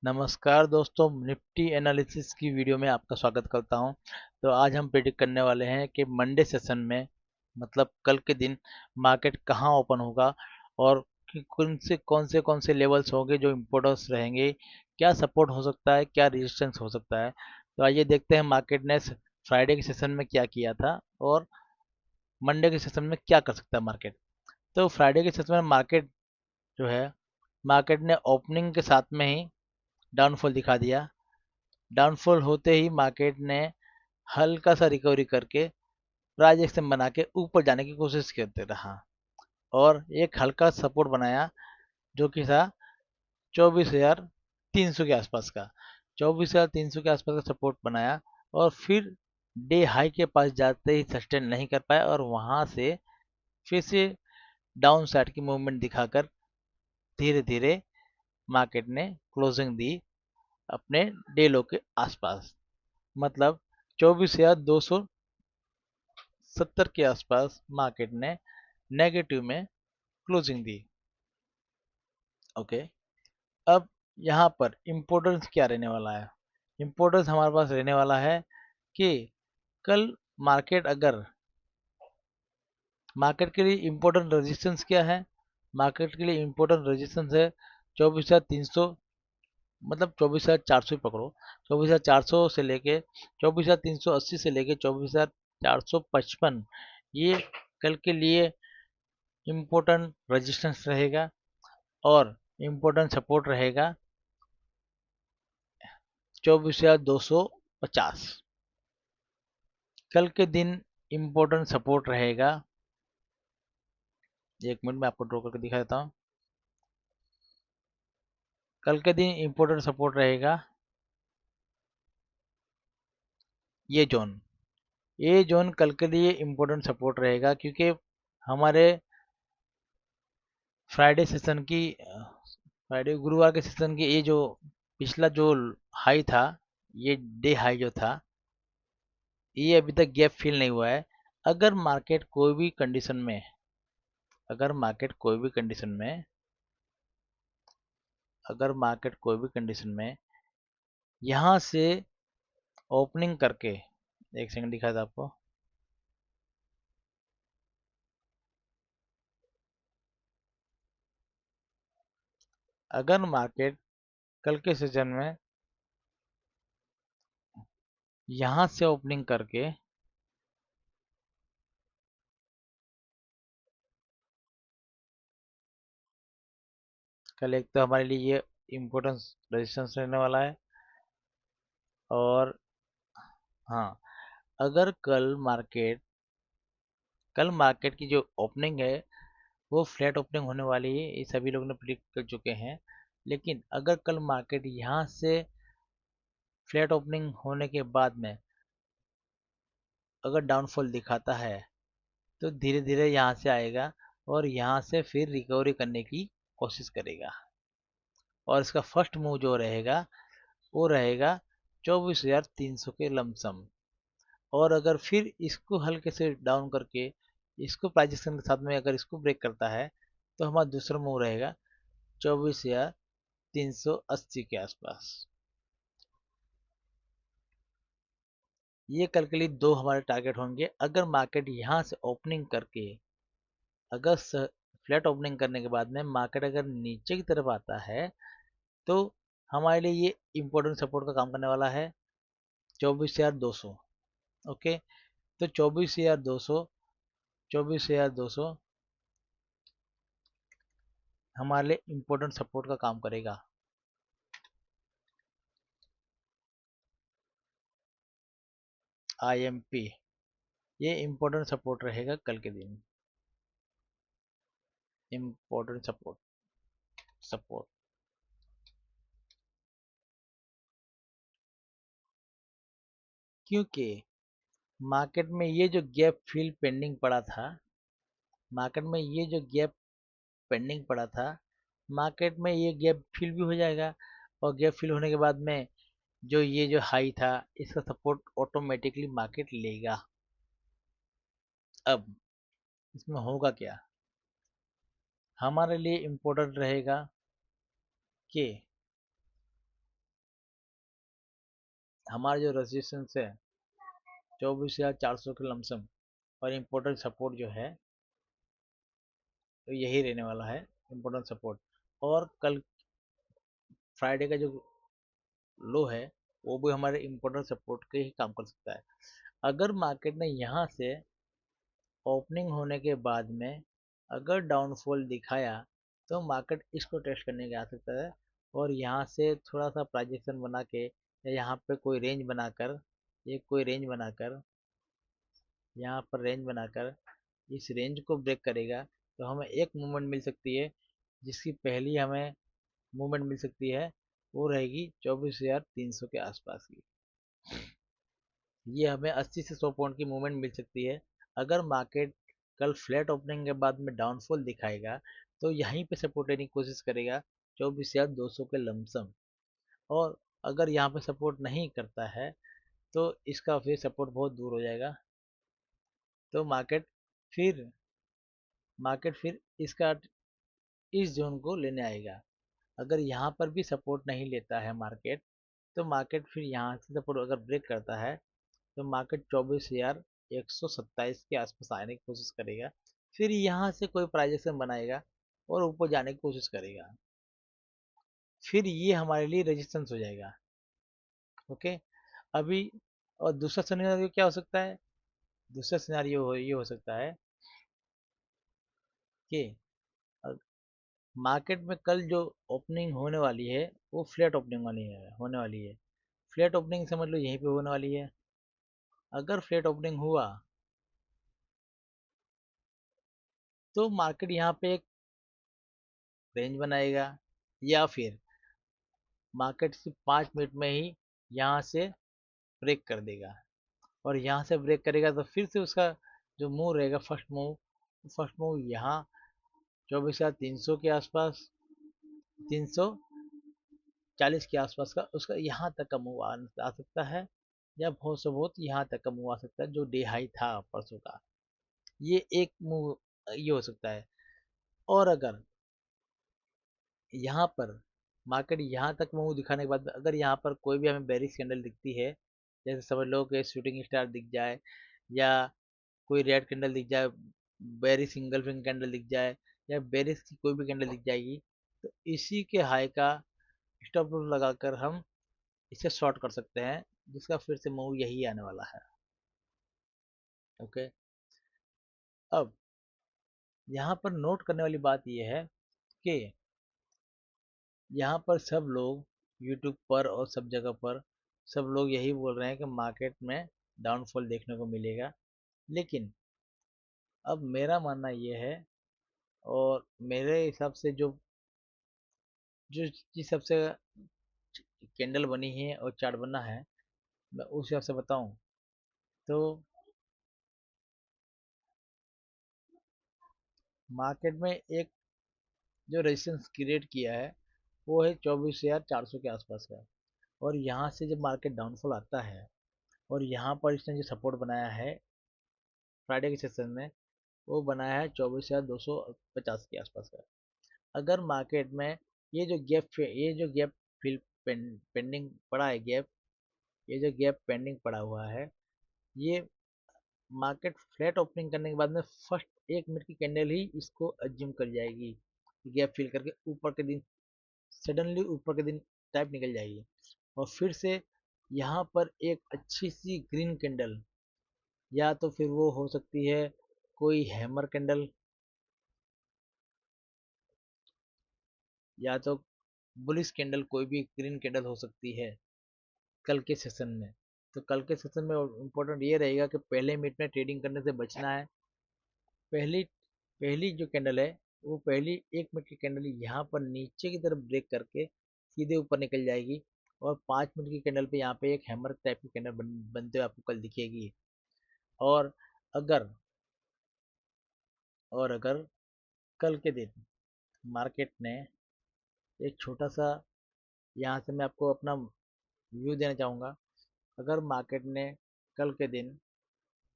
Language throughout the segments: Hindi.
नमस्कार दोस्तों, निफ्टी एनालिसिस की वीडियो में आपका स्वागत करता हूं। तो आज हम प्रेडिक्ट करने वाले हैं कि मंडे सेशन में मतलब कल के दिन मार्केट कहां ओपन होगा और कौन से लेवल्स होंगे जो इम्पोर्टेंस रहेंगे, क्या सपोर्ट हो सकता है, क्या रेजिस्टेंस हो सकता है। तो आइए देखते हैं मार्केट ने फ्राइडे के सेशन में क्या किया था और मंडे के सेशन में क्या कर सकता है मार्केट। तो फ्राइडे के सेशन में मार्केट जो है, मार्केट ने ओपनिंग के साथ में ही डाउनफॉल दिखा दिया। डाउनफॉल होते ही मार्केट ने हल्का सा रिकवरी करके प्राइस एक्शन बना के ऊपर जाने की कोशिश करते रहा और एक हल्का सपोर्ट बनाया जो कि था 24,300 के आसपास का। 24,300 के आसपास का सपोर्ट बनाया और फिर डे हाई के पास जाते ही सस्टेन नहीं कर पाया और वहां से फिर से डाउन साइड की मूवमेंट दिखाकर धीरे धीरे मार्केट ने क्लोजिंग दी अपने डे लो के आसपास, मतलब 24,270 के आसपास मार्केट ने नेगेटिव में क्लोजिंग दी। ओके, अब यहाँ पर इम्पोर्टेंस क्या रहने वाला है। इम्पोर्टेंस हमारे पास रहने वाला है कि कल मार्केट अगर मार्केट के लिए इम्पोर्टेंट रेजिस्टेंस क्या है। मार्केट के लिए इम्पोर्टेंट रेजिस्टेंस है 24,300, मतलब 24,400 ही पकड़ो। 24,400 से लेके 24,380 से लेके 24,455, ये कल के लिए इम्पोर्टेंट रेजिस्टेंस रहेगा और इम्पोर्टेंट सपोर्ट रहेगा 24,250। कल के दिन इम्पोर्टेंट सपोर्ट रहेगा, एक मिनट में आपको ड्रॉ करके दिखा देता हूँ। कल के दिन इम्पोर्टेंट सपोर्ट रहेगा ये जोन। ये जोन कल के लिए इम्पोर्टेंट सपोर्ट रहेगा क्योंकि हमारे फ्राइडे सेशन की फ्राइडे गुरुवार के सेशन की ये जो पिछला जो हाई था, ये डे हाई जो था, ये अभी तक गैप फिल नहीं हुआ है। अगर मार्केट कोई भी कंडीशन में अगर मार्केट कोई भी कंडीशन में अगर मार्केट कोई भी कंडीशन में यहाँ से ओपनिंग करके, एक सेकंड दिखा था आपको। अगर मार्केट कल के सेशन में यहाँ से ओपनिंग करके कल, एक तो हमारे लिए ये इम्पोर्टेंस रेजिस्टेंस रहने वाला है और हाँ, अगर कल मार्केट की जो ओपनिंग है वो फ्लैट ओपनिंग होने वाली है, ये सभी लोग ने प्रिडिक्ट कर चुके हैं। लेकिन अगर कल मार्केट यहाँ से फ्लैट ओपनिंग होने के बाद में अगर डाउनफॉल दिखाता है तो धीरे धीरे यहाँ से आएगा और यहाँ से फिर रिकवरी करने की कोशिश करेगा और इसका फर्स्ट मूव जो रहेगा वो रहेगा 24,300 के लमसम। और अगर फिर इसको हल्के से डाउन करके इसको प्राइस एक्शन के साथ में अगर इसको ब्रेक करता है तो हमारा दूसरा मूव रहेगा 24,380 के आसपास। ये कल के लिए दो हमारे टारगेट होंगे। अगर मार्केट यहाँ से ओपनिंग करके अगर फ्लैट ओपनिंग करने के बाद में मार्केट अगर नीचे की तरफ आता है तो हमारे लिए ये इम्पोर्टेंट सपोर्ट का काम करने वाला है 24,200। ओके, तो 24,200 हमारे लिए इम्पोर्टेंट सपोर्ट का काम करेगा। IMP, ये इम्पोर्टेंट सपोर्ट रहेगा कल के दिन। इम्पोर्टेंट सपोर्ट क्योंकि मार्केट में ये जो गैप फिल पेंडिंग पड़ा था मार्केट में ये जो गैप पेंडिंग पड़ा था मार्केट में ये गैप फिल भी हो जाएगा और गैप फिल होने के बाद में जो ये जो हाई था इसका सपोर्ट ऑटोमेटिकली मार्केट लेगा। अब इसमें होगा क्या, हमारे लिए इम्पोर्टेंट रहेगा कि हमारा जो रेजिस्टेंस है 24,400 के लमसम, और इम्पोर्टेंट सपोर्ट जो है तो यही रहने वाला है, इम्पोर्टेंट सपोर्ट। और कल फ्राइडे का जो लो है वो भी हमारे इम्पोर्टेंट सपोर्ट के ही काम कर सकता है। अगर मार्केट ने यहाँ से ओपनिंग होने के बाद में अगर डाउनफॉल दिखाया तो मार्केट इसको टेस्ट करने के आ सकता है, और यहाँ से थोड़ा सा प्राइजेक्शन बना के या यहाँ पे कोई रेंज बनाकर, ये कोई रेंज बनाकर, यहाँ पर रेंज बनाकर इस रेंज को ब्रेक करेगा तो हमें एक मूवमेंट मिल सकती है, जिसकी पहली हमें मूवमेंट मिल सकती है वो रहेगी 24,300 के आसपास की। ये हमें 80 से 100 पॉइंट की मूवमेंट मिल सकती है। अगर मार्केट कल फ्लैट ओपनिंग के बाद में डाउनफॉल दिखाएगा तो यहीं पे सपोर्ट लेने की कोशिश करेगा 24,200 के लमसम। और अगर यहाँ पे सपोर्ट नहीं करता है तो इसका फिर सपोर्ट बहुत दूर हो जाएगा, तो फिर मार्केट इसका इस जोन को लेने आएगा। अगर यहाँ पर भी सपोर्ट नहीं लेता है मार्केट, तो मार्केट फिर यहाँ से सपोर्ट अगर ब्रेक करता है तो मार्केट 24,127 के आसपास आने की कोशिश करेगा। फिर यहाँ से कोई प्राइजेशन बनाएगा और ऊपर जाने की कोशिश करेगा, फिर ये हमारे लिए रेजिस्टेंस हो जाएगा। ओके। अभी और दूसरा सिनेरियो क्या हो सकता है? दूसरा सिनेरियो ये हो सकता है कि मार्केट में कल जो ओपनिंग होने वाली है वो फ्लैट ओपनिंग वाली है, होने वाली है। फ्लैट ओपनिंग समझ लो यहीं पे होने वाली है। अगर फ्लैट ओपनिंग हुआ तो मार्केट यहाँ पे एक रेंज बनाएगा, या फिर मार्केट सिर्फ 5 मिनट में ही यहाँ से ब्रेक कर देगा। और यहाँ से ब्रेक करेगा तो फिर से उसका जो मूव रहेगा, फर्स्ट मूव यहाँ 24,300 के आसपास, 340 के आसपास का उसका यहाँ तक का मूव आ सकता है, या बहुत से बहुत यहाँ तक का मूव आ सकता है जो डे हाई था परसों का। ये एक मूव ये हो सकता है। और अगर यहाँ पर मार्केट यहाँ तक मूव दिखाने के बाद अगर यहाँ पर कोई भी हमें बेरिश कैंडल दिखती है, जैसे समझ लो कि शूटिंग स्टार दिख जाए, या कोई रेड कैंडल दिख जाए, बेरिश सिंगल फिंगर कैंडल दिख जाए, या बेरिश की कोई भी कैंडल दिख जाएगी, तो इसी के हाई का स्टॉप लॉस लगाकर हम इसे शॉर्ट कर सकते हैं, जिसका फिर से मूव यही आने वाला है। ओके। अब यहाँ पर नोट करने वाली बात यह है कि यहाँ पर सब लोग यूट्यूब पर और सब जगह पर सब लोग यही बोल रहे हैं कि मार्केट में डाउनफॉल देखने को मिलेगा। लेकिन अब मेरा मानना ये है, और मेरे हिसाब से जो जो जिस हिसाब से कैंडल बनी है और चार्ट बना है, मैं उस हिसाब से बताऊं तो मार्केट में एक जो रेजिस्टेंस क्रिएट किया है वो है 24,400 के आसपास का। और यहाँ से जब मार्केट डाउनफॉल आता है और यहाँ पर इसने जो सपोर्ट बनाया है फ्राइडे के सेशन में, वो बनाया है 24,250 के आसपास का। अगर मार्केट में ये जो गैप फिल पेंडिंग पड़ा है, ये जो गैप पेंडिंग पड़ा हुआ है, ये मार्केट फ्लैट ओपनिंग करने के बाद में फर्स्ट 1 मिनट की कैंडल ही इसको अज्यूम कर जाएगी, गैप फिल करके ऊपर के दिन सडनली ऊपर के दिन टाइप निकल जाएगी। और फिर से यहाँ पर एक अच्छी सी ग्रीन कैंडल, या तो फिर वो हो सकती है कोई हैमर कैंडल, या तो बुलिश कैंडल, कोई भी ग्रीन कैंडल हो सकती है कल के सेशन में। तो कल के सेशन में इम्पोर्टेंट ये रहेगा कि पहले मिनट में ट्रेडिंग करने से बचना है। पहली पहली जो कैंडल है वो पहली 1 मिनट की कैंडल यहाँ पर नीचे की तरफ ब्रेक करके सीधे ऊपर निकल जाएगी, और 5 मिनट की कैंडल पे यहाँ पे एक हैमर टाइप की कैंडल बनते हुए आपको कल दिखेगी। और अगर और अगर कल के दिन मार्केट ने एक छोटा सा, यहाँ से मैं आपको अपना व्यू देना चाहूँगा, अगर मार्केट ने कल के दिन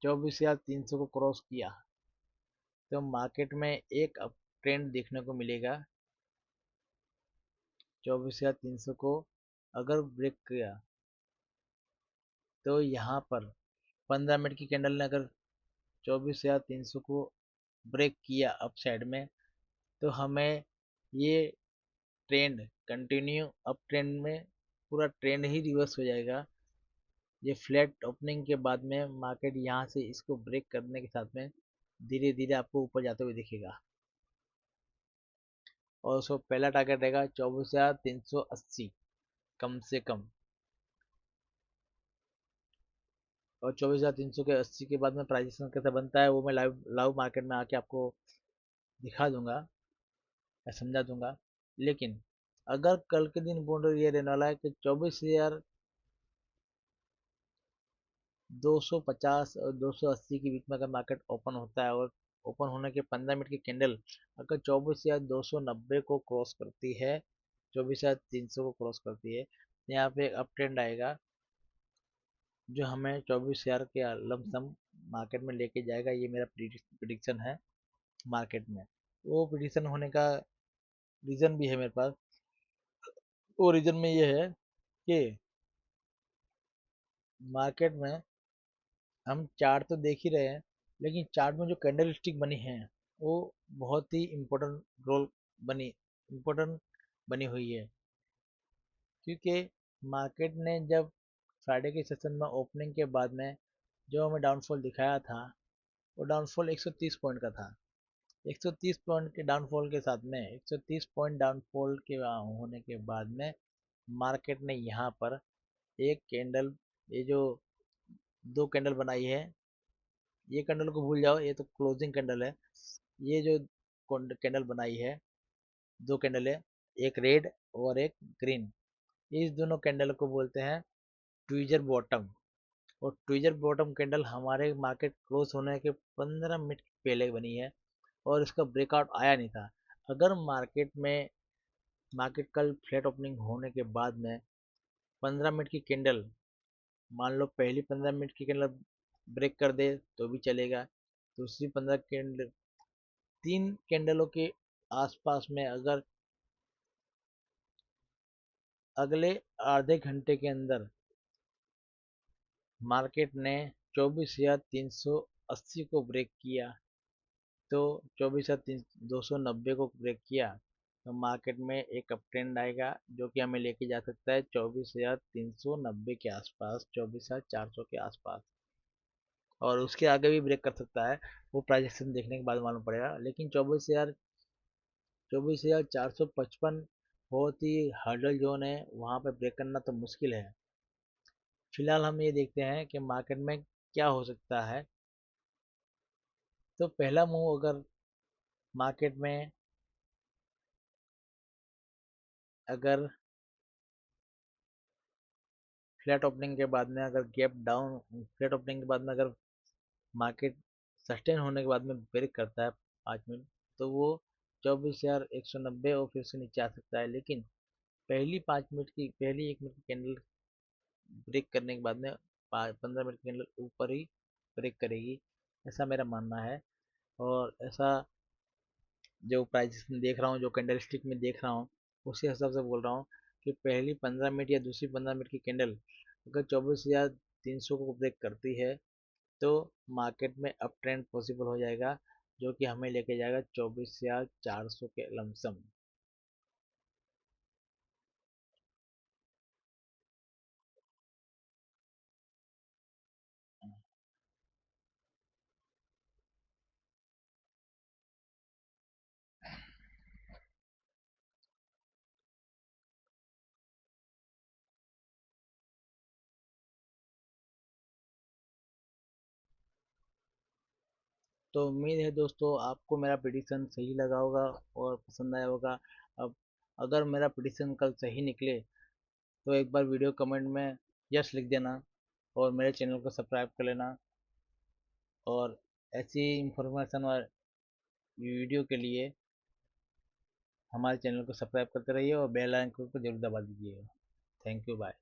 24,300 को क्रॉस किया तो मार्केट में एक अप ट्रेंड देखने को मिलेगा। 24,300 को अगर ब्रेक किया तो यहाँ पर 15 मिनट की कैंडल ने अगर 24,300 को ब्रेक किया अप साइड में, तो हमें ये ट्रेंड कंटिन्यू अप ट्रेंड में, पूरा ट्रेंड ही रिवर्स हो जाएगा। ये फ्लैट ओपनिंग के बाद में मार्केट यहाँ से इसको ब्रेक करने के साथ में धीरे धीरे आपको ऊपर जाते हुए दिखेगा, और उसको पहला टारगेट रहेगा 24,380 कम से कम। और 24,380 के बाद में प्राइजेशन कैसे बनता है वो मैं लाइव लाइव मार्केट में आके आपको दिखा दूंगा, मैं समझा दूंगा। लेकिन अगर कल के दिन बोल ये रहने वाला है कि 24,250 और 280 के बीच में अगर मार्केट ओपन होता है, और ओपन होने के 15 मिनट की कैंडल अगर 24,290 को क्रॉस करती है, 24,300 को क्रॉस करती है, तो यहाँ पे एक अप ट्रेंड आएगा जो हमें 24,000 के लमसम मार्केट में लेके जाएगा। ये मेरा प्रिडिक्शन है मार्केट में। वो प्रिडिक्शन होने का रीज़न भी है मेरे पास। वो रीज़न में ये है कि मार्केट में हम चार्ट तो देख ही रहे हैं, लेकिन चार्ट में जो कैंडल स्टिक बनी है वो बहुत ही बनी इम्पोर्टेंट बनी हुई है। क्योंकि मार्केट ने जब फ्राइडे के सेशन में ओपनिंग के बाद में जो हमें डाउनफॉल दिखाया था, वो डाउनफॉल 130 पॉइंट का था। 130 पॉइंट के डाउनफॉल के साथ में 130 पॉइंट डाउनफॉल के होने के बाद में मार्केट ने यहाँ पर एक कैंडल, ये जो दो कैंडल बनाई है, ये कैंडल को भूल जाओ, ये तो क्लोजिंग कैंडल है। ये जो कैंडल बनाई है, दो कैंडल है, एक रेड और एक ग्रीन, इस दोनों कैंडल को बोलते हैं ट्विजर बॉटम। और ट्विजर बॉटम कैंडल हमारे मार्केट क्लोज होने के 15 मिनट पहले बनी है, और इसका ब्रेकआउट आया नहीं था। अगर मार्केट कल फ्लैट ओपनिंग होने के बाद में 15 मिनट की कैंडल, मान लो पहली 15 मिनट की कैंडल ब्रेक कर दे तो भी चलेगा, दूसरी 15 कैंडल, तीन कैंडलों के आसपास में अगर अगले आधे घंटे के अंदर मार्केट ने 24,380 को ब्रेक किया, तो 24,290 को ब्रेक किया, तो मार्केट में एक अप ट्रेंड आएगा जो कि हमें लेके जा सकता है 24,390 के आसपास, 24,400 के आसपास, और उसके आगे भी ब्रेक कर सकता है। वो प्राइजेक्शन देखने के बाद मालूम पड़ेगा। लेकिन 24,455 बहुत ही हर्डल जोन है, वहाँ पे ब्रेक करना तो मुश्किल है। फिलहाल हम ये देखते हैं कि मार्केट में क्या हो सकता है। तो पहला मूव अगर मार्केट में अगर फ्लैट ओपनिंग के बाद में अगर गैप डाउन, फ्लैट ओपनिंग के बाद में अगर मार्केट सस्टेन होने के बाद में ब्रेक करता है 5 मिनट, तो वो 24,190 और फिर से नीचे आ सकता है। लेकिन पहली 1 मिनट की कैंडल ब्रेक करने के बाद में 15 मिनट की कैंडल ऊपर ही ब्रेक करेगी, ऐसा मेरा मानना है। और ऐसा जो प्राइस में देख रहा हूँ, जो कैंडल स्टिक में देख रहा हूँ, उसी हिसाब से बोल रहा हूँ कि पहली 15 मिनट या दूसरी 15 मिनट की कैंडल अगर 24,300 को ब्रेक करती है, तो मार्केट में अप ट्रेंड पॉसिबल हो जाएगा, जो कि हमें लेके जाएगा 24,400 के लमसम। तो उम्मीद है दोस्तों आपको मेरा प्रिडिक्शन सही लगा होगा और पसंद आया होगा। अब अगर मेरा प्रिडिक्शन कल सही निकले तो एक बार वीडियो कमेंट में यस लिख देना, और मेरे चैनल को सब्सक्राइब कर लेना। और ऐसी इंफॉर्मेशन और वीडियो के लिए हमारे चैनल को सब्सक्राइब करते रहिए और बेल आइकन को जरूर दबा दीजिएगा। Thank you, bye.